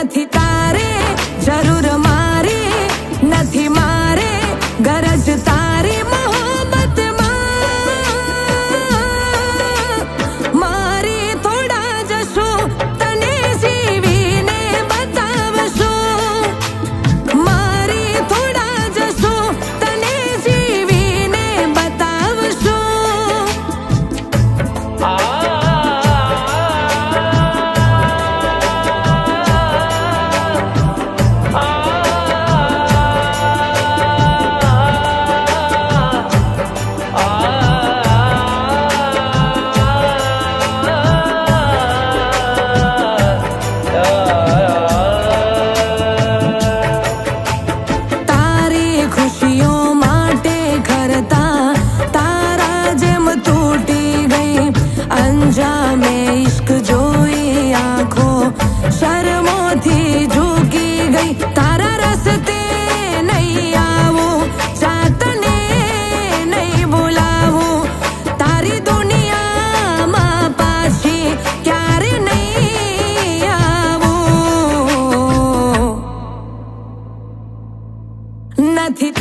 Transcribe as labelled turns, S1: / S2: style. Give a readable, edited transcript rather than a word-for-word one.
S1: નથી તારે જરૂર મારી, નથી મારે ગરજ તારી મોહબ્બતમાં. મારી થોડા જશું તને જીવીને બતાવશું, મારી થોડા જશું તને જીવીને બતાવશું. તારી ખુશીઓ માટે ઘરતા તારા જેમ તૂટી ગઈ. અંજામે ઇશ્ક જોઈ આંખો શરમોથી ઝૂકી ગઈ. તારા રસ્તે નહીં આવું, જાતને નહીં બોલાવું, તારી દુનિયામાં પાછી ક્યારે નહીં આવું. નથી